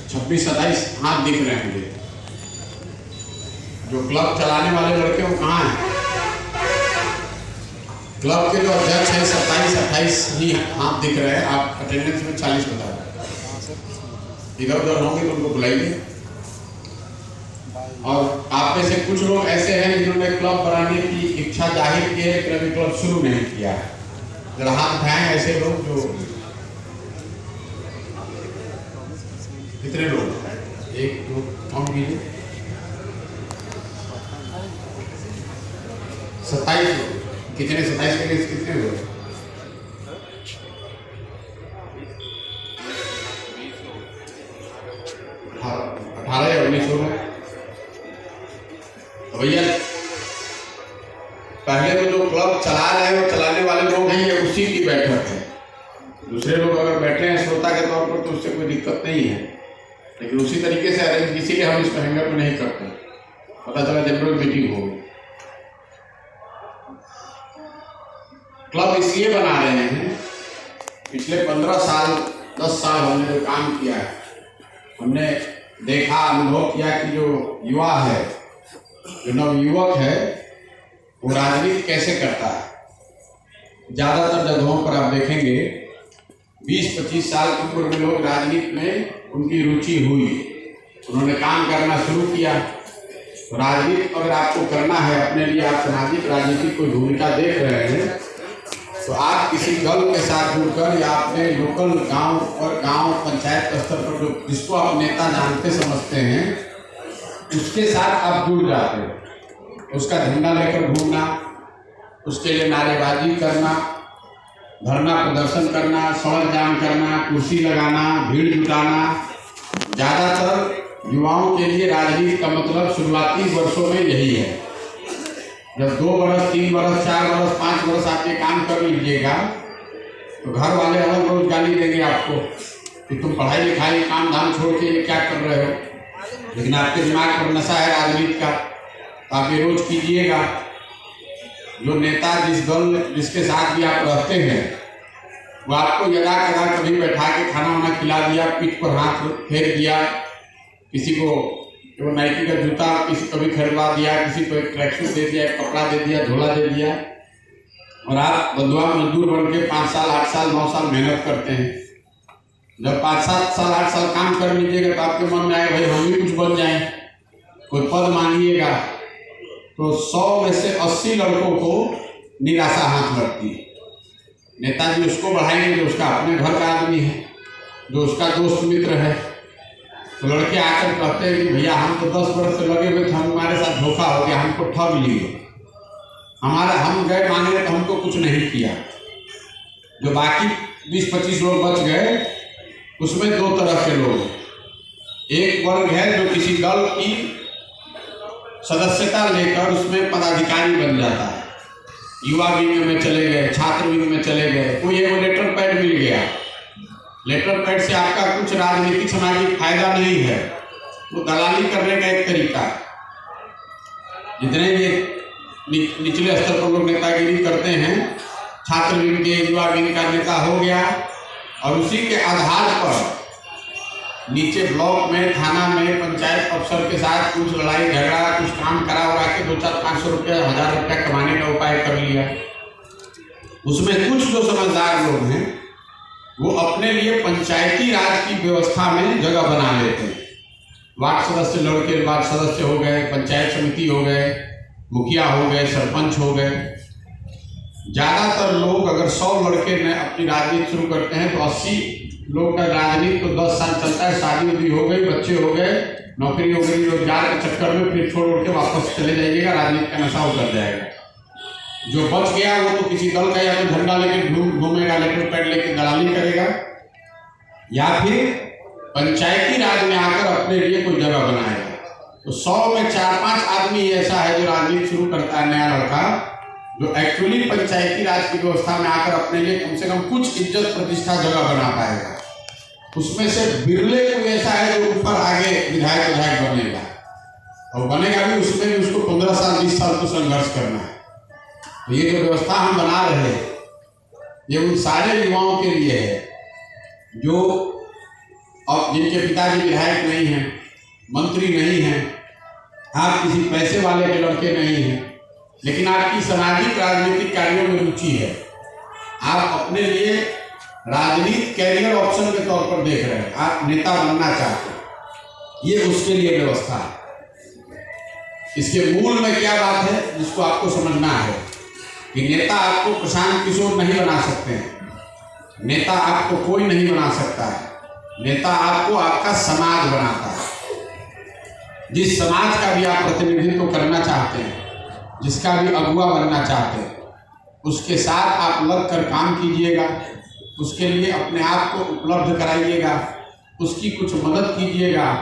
26-27 हाथ दिख रहे हैं मुझे। जो क्लब चलाने वाले लड़के वो कहाँ हैं? क्लब के जो अध्यक्ष हैं 27-28 ही हाथ दिख रहे हैं। आप अटेंडेंस में 40 बता रहे हैं। इधर उधर होंगे तो उनको बुलाइए। और आप में से कुछ लोग ऐसे हैं जिन्होंने क्लब बनाने की इच्छा जाहिर की है लेकिन अभी क्लब शुरू नहीं किया है। जरा हाथ उठाएं ऐसे लोग जो कितने लोग? 1 2 कौन कीजिए 27 लोग। कितने 27 के लिए कितने लोग? 18 या 19 लोग। भैया पहले तो जो क्लब चला रहे हैं वो चलाने वाले लोग हैं, ये उसी की बैठक है। दूसरे लोग अगर बैठे हैं श्रोता के तौर पर तो उससे कोई दिक्कत नहीं है, लेकिन उसी तरीके से अरेंज इसीलिए हम इसको हैंगर में नहीं करते। पता चला जनरल मीटिंग हो गई। क्लब इसलिए बना रहे हैं, पिछले 15 साल 10 साल हमने जो काम किया है, हमने देखा अनुभव किया कि जो युवा है, जो नवयुवक है, वो राजनीति कैसे करता है। ज़्यादातर जगहों पर आप देखेंगे 20-25 साल की उम्र में लोग राजनीति में उनकी रुचि हुई, उन्होंने काम करना शुरू किया। राजनीति अगर आपको करना है अपने लिए, आप सामाजिक राजनीति कोई भूमिका देख रहे हैं तो आप किसी दल के साथ जुड़कर या अपने लोकल गांव पंचायत स्तर पर जो जिसको आप नेता जानते समझते हैं उसके साथ आप जुड़ जाते हैं। उसका झंडा लेकर घूमना, उसके लिए नारेबाजी करना, धरना प्रदर्शन करना, सड़क जाम करना, कुर्सी लगाना, भीड़ जुटाना। ज़्यादातर युवाओं के लिए राजनीति का मतलब शुरुआती वर्षों में यही है। जब 2 बरस 3 बरस 4 बरस 5 बरस आप ये काम कर लीजिएगा तो घर वाले अलग रोज गाली देंगे आपको कि तुम पढ़ाई लिखाई काम धाम छोड़ के ये क्या कर रहे हो। लेकिन आपके दिमाग पर नशा है राजनीति का, तो आप ये रोज कीजिएगा। जो नेता जिस दल जिसके साथ भी आप रहते हैं वो आपको यदा कदा कभी बैठा के खाना वाना खिला दिया, पीठ पर हाथ फेर दिया, किसी को वो नाइकी का जूता किसी को भी खरीदवा दिया, किसी को एक ट्रैकसूट दे दिया, एक कपड़ा दे दिया, झोला दे दिया, और आप बंधुआ मजदूर बन के 5 साल 8 साल 9 साल मेहनत करते हैं। जब 5-7 साल 8 साल काम कर लीजिएगा तो आपके मन में आए भाई हम भी कुछ बन जाएं, कोई पद मांगिएगा, तो 100 में से 80 लड़कों को निराशा हाथ लगती है। नेताजी उसको बढ़ाएंगे जो उसका अपने घर का आदमी है, जो उसका दोस्त मित्र है। तो लड़के आकर कहते हैं कि भैया हम तो 10 वर्ष से लगे हुए थे, हमारे साथ धोखा हो गया, हमको ठग लिए, हम गए मांगने तो हमको कुछ नहीं किया। जो बाकी 20-25 लोग बच गए उसमें 2 तरह के लोग, एक वर्ग है जो किसी दल की सदस्यता लेकर उसमें पदाधिकारी बन जाता है, युवा विंग में चले गए, छात्र विंग में चले गए, कोई एक लेटर पैड मिल गया। लेटर पैड से आपका कुछ राजनीतिक सामाजिक फायदा नहीं है, वो दलाली करने का एक तरीका है। जितने भी निचले स्तर पर लोग नेतागिरी करते हैं, छात्र विंग के युवा विंग का नेता हो गया और उसी के आधार पर नीचे ब्लॉक में, थाना में, पंचायत अफसर के साथ कुछ लड़ाई झगड़ा, कुछ काम करा उड़ा के 200-500 रुपया 1000 रुपया कमाने का उपाय कर लिया। उसमें कुछ जो समझदार लोग हैं वो अपने लिए पंचायती राज की व्यवस्था में जगह बना लेते हैं। वार्ड सदस्य लड़के वार्ड सदस्य हो गए, पंचायत समिति हो गए, मुखिया हो गए, सरपंच हो गए। ज़्यादातर लोग अगर 100 लड़के ने अपनी राजनीति शुरू करते हैं तो 80 लोग का राजनीति तो 10 साल चलता है, शादी उदी हो गई, बच्चे हो गए, नौकरी हो गई, रोजगार के चक्कर में फिर छोड़ के वापस चले जाइएगा, राजनीति का नशा उतर जाएगा। जो बच गया वो तो किसी दल का या तो झंडा लेके घूमेगा, लेटर पैड लेके दलाली करेगा, या फिर पंचायती राज में आकर अपने लिए कोई जगह बनाएगा। तो 100 में 4-5 आदमी ऐसा है जो राजनीति शुरू करता है, नया लड़का जो एक्चुअली पंचायती राज की व्यवस्था में आकर अपने लिए कम से कम कुछ इज्जत प्रतिष्ठा जगह बना पाएगा। उसमें से बिरले कोई ऐसा है जो ऊपर आगे विधायक बनेगा, और बनेगा भी उसमें भी उसको 15 साल 20 साल तो संघर्ष करना है। तो ये जो व्यवस्था हम बना रहे हैं ये उन सारे युवाओं के लिए है जो और जिनके पिताजी विधायक नहीं हैं, मंत्री नहीं हैं, आप किसी पैसे वाले के लड़के नहीं हैं, लेकिन आपकी सामाजिक राजनीतिक कार्यों में रुचि है, आप अपने लिए राजनीति कैरियर ऑप्शन के तौर पर देख रहे हैं, आप नेता बनना चाहते हैं, ये उसके लिए व्यवस्था है। इसके मूल में क्या बात है जिसको आपको समझना है कि नेता आपको प्रशांत किशोर नहीं बना सकते हैं, नेता आपको कोई नहीं बना सकता है, नेता आपको आपका समाज बनाता है। जिस समाज का भी आप प्रतिनिधित्व करना चाहते हैं, जिसका भी अगुवा बनना चाहते हैं, उसके साथ आप लग कर काम कीजिएगा, उसके लिए अपने आप को उपलब्ध कराइएगा, उसकी कुछ मदद कीजिएगा,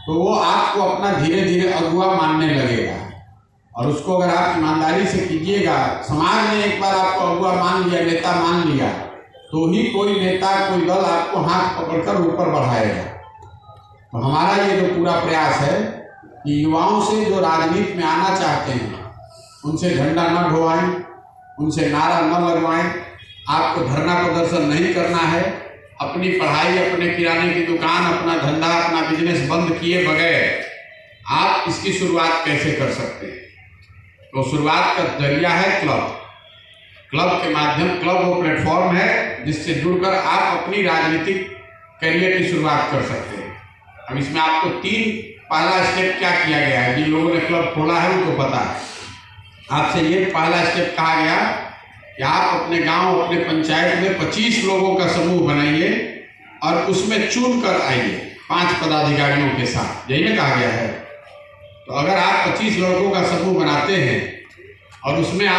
तो वो आपको अपना धीरे धीरे अगुवा मानने लगेगा। और उसको अगर आप ईमानदारी से कीजिएगा, समाज ने एक बार आपको अगुवा मान लिया, नेता मान लिया, तो ही कोई नेता कोई दल आपको हाथ पकड़कर ऊपर बढ़ाएगा। तो हमारा ये जो पूरा प्रयास है कि युवाओं से जो राजनीति में आना चाहते हैं, उनसे झंडा न ढोवाएं, उनसे नारा न लगवाएं, आपको धरना प्रदर्शन नहीं करना है, अपनी पढ़ाई, अपने किराने की दुकान, अपना धंधा, अपना बिजनेस बंद किए बगैर आप इसकी शुरुआत कैसे कर सकते हैं। तो शुरुआत का जरिया है क्लब। क्लब के माध्यम, क्लब वो प्लेटफॉर्म है जिससे जुड़कर आप अपनी राजनीतिक करियर की शुरुआत कर सकते हैं। अब इसमें आपको पहला स्टेप क्या किया गया है, जिन लोगों ने क्लब खोला है उनको पता है। आपसे ये पहला स्टेप कहा गया कि आप अपने गांव, अपने पंचायत में 25 लोगों का समूह बनाइए और उसमें चुन कर आइए 5 पदाधिकारियों के साथ, यही ना कहा गया है। तो अगर आप 25 लड़कों का समूह बनाते हैं और उसमें आप